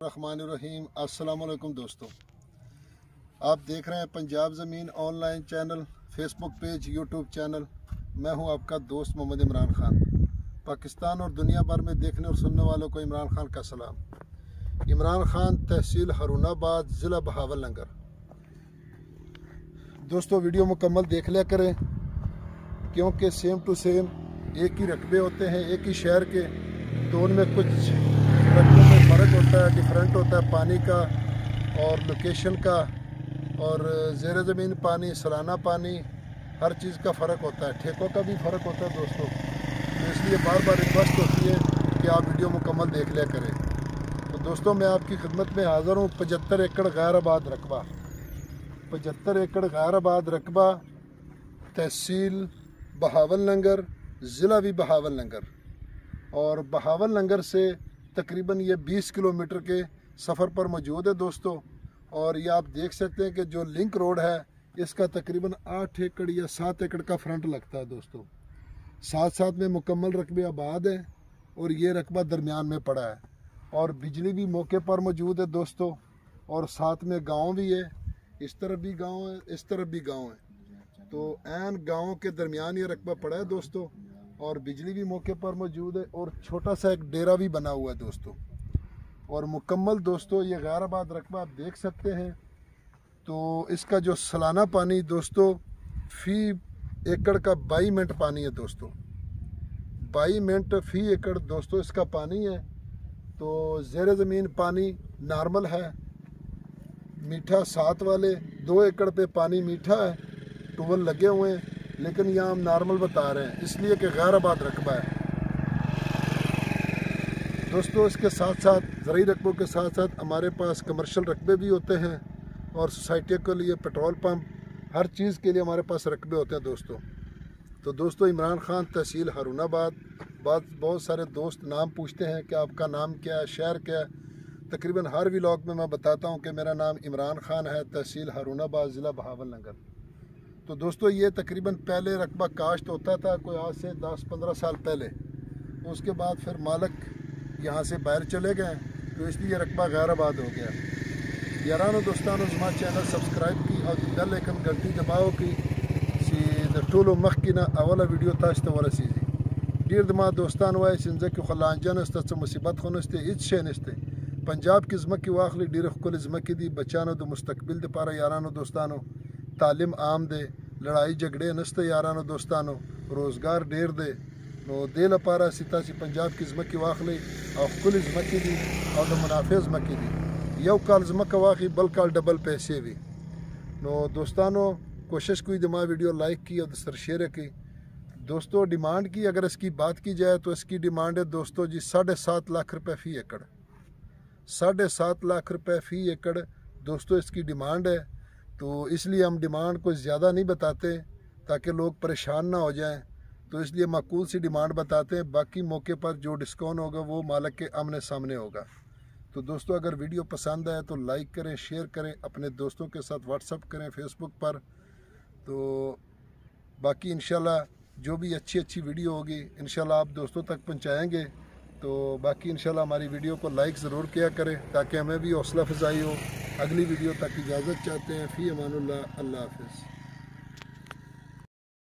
रहमानिर्रहीम। अस्सलाम वालेकुम दोस्तों, आप देख रहे हैं पंजाब ज़मीन online channel, Facebook page, YouTube channel. मैं हूं आपका दोस्त मोहम्मद इमरान खान। पाकिस्तान और दुनिया भर में देखने और सुनने वालों को इमरान खान का सलाम। इमरान खान, तहसील हरूनाबाद, ज़िला बहावलनगर। दोस्तों वीडियो मुकम्मल देख लिया करें, क्योंकि सेम टू सेम एक ही रकबे होते हैं एक ही शहर के, तो उनमें कुछ रकबों में फ़र्क होता है, डिफरेंट होता है पानी का और लोकेशन का और ज़ेर ज़मीन पानी, सालाना पानी, हर चीज़ का फ़र्क होता है। ठेकों का भी फ़र्क होता है दोस्तों। तो इसलिए बार बार रिक्वेस्ट होती है कि आप वीडियो मुकम्मल देख लिया करें। तो दोस्तों मैं आपकी खिदमत में हाज़िर हूँ। 75 एकड़ गैर आबाद रकबा, 75 एकड़ गैर आबाद रकबा, तहसील बहावलनगर, ज़िला भी बहावलनगर, और बहावलनगर से तकरीबन ये 20 किलोमीटर के सफ़र पर मौजूद है दोस्तों। और ये आप देख सकते हैं कि जो लिंक रोड है इसका तकरीबन 8 एकड़ या 7 एकड़ का फ्रंट लगता है दोस्तों। साथ साथ में मुकम्मल रकबे आबाद है और ये रकबा दरमियान में पड़ा है, और बिजली भी मौके पर मौजूद है दोस्तों। और साथ में गांव भी है, इस तरफ भी गांव है, इस तरफ भी गांव है, तो ऐन गाँव के दरमियान ये रकबा पड़ा है दोस्तों। और बिजली भी मौके पर मौजूद है और छोटा सा एक डेरा भी बना हुआ है दोस्तों। और मुकम्मल दोस्तों ये गैर आबाद रकबा आप देख सकते हैं। तो इसका जो सालाना पानी दोस्तों फ़ी एकड़ का 22 मिनट पानी है दोस्तों। 22 मिनट फ़ी एकड़ दोस्तों इसका पानी है। तो ज़ेर ज़मीन पानी नॉर्मल है, मीठा सात वाले 2 एकड़ पे पानी मीठा है, ट्यूबवेल लगे हुए हैं, लेकिन यहाँ हम नॉर्मल बता रहे हैं इसलिए कि गैर आबाद रकबा है दोस्तों। इसके साथ साथ ज़रूरी रकबों के साथ साथ हमारे पास कमर्शियल रकबे भी होते हैं और सोसाइटियों के लिए पेट्रोल पंप, हर चीज़ के लिए हमारे पास रकबे होते हैं दोस्तों। तो दोस्तों इमरान खान, तहसील हरूनाबाद। बहुत सारे दोस्त नाम पूछते हैं कि आपका नाम क्या है, शहर क्या है। तकरीबन हर व्लॉग में मैं बताता हूँ कि मेरा नाम इमरान खान है, तहसील हरूनाबाद, ज़िला बहावलनगर। तो दोस्तों ये तकरीबन पहले रकबा काश्त होता था कोई आज से 10-15 साल पहले, तो उसके बाद फिर मालिक यहाँ से बाहर चले गए, तो इसलिए रकबा गैर आबाद हो गया। यारानो दोस्तानो हमारा चैनल सब्सक्राइब की और बेल आइकन घंटी दबाओ की टोलो मख की ना अवला वीडियो ताश्त वाला सीजी डीर दमा दोस्तान वाई सिंजा की खलांजन अस्ते मुसीबत खनस्ते इच शेनस्ते पंजाब की ज़मक की वाखली डीर खुल ज़मक दी बचानो दो मुस्तकबिल दे पारा यारानो दोस्तानो तालीम आम दे, लड़ाई झगड़े नस्ते यारानो दोस्तानो, रोज़गार ढेर दे नो दिल पारा सितासी पंजाब की ज़मक की वाखली और खुल ज़मक दी और मुनाफे ज़मक दी यव काल ज़मक वाखी बल काल डबल पैसे भी नो दोस्तानो। कोशिश की दमा वीडियो लाइक की और सर शेयर की दोस्तों। डिमांड की अगर इसकी बात की जाए तो इसकी डिमांड है दोस्तों जी 7.5 लाख रुपये फ़ी एकड़, 7.5 लाख रुपये फ़ी एकड़ दोस्तों इसकी डिमांड है। तो इसलिए हम डिमांड को ज़्यादा नहीं बताते ताकि लोग परेशान ना हो जाएं, तो इसलिए माकूल सी डिमांड बताते हैं। बाकी मौके पर जो डिस्काउंट होगा वो मालिक के आमने सामने होगा। तो दोस्तों अगर वीडियो पसंद आए तो लाइक करें, शेयर करें, अपने दोस्तों के साथ व्हाट्सअप करें, फेसबुक पर। तो बाकी इंशाल्लाह जो भी अच्छी वीडियो होगी इंशाल्लाह आप दोस्तों तक पहुंचाएंगे। तो बाकी इंशाल्लाह हमारी वीडियो को लाइक ज़रूर किया करें ताकि हमें भी हौसला अफजाई हो। अगली वीडियो तक इजाज़त चाहते हैं। फ़ी अमानुल्लाह, अल्लाह हाफ़िज़।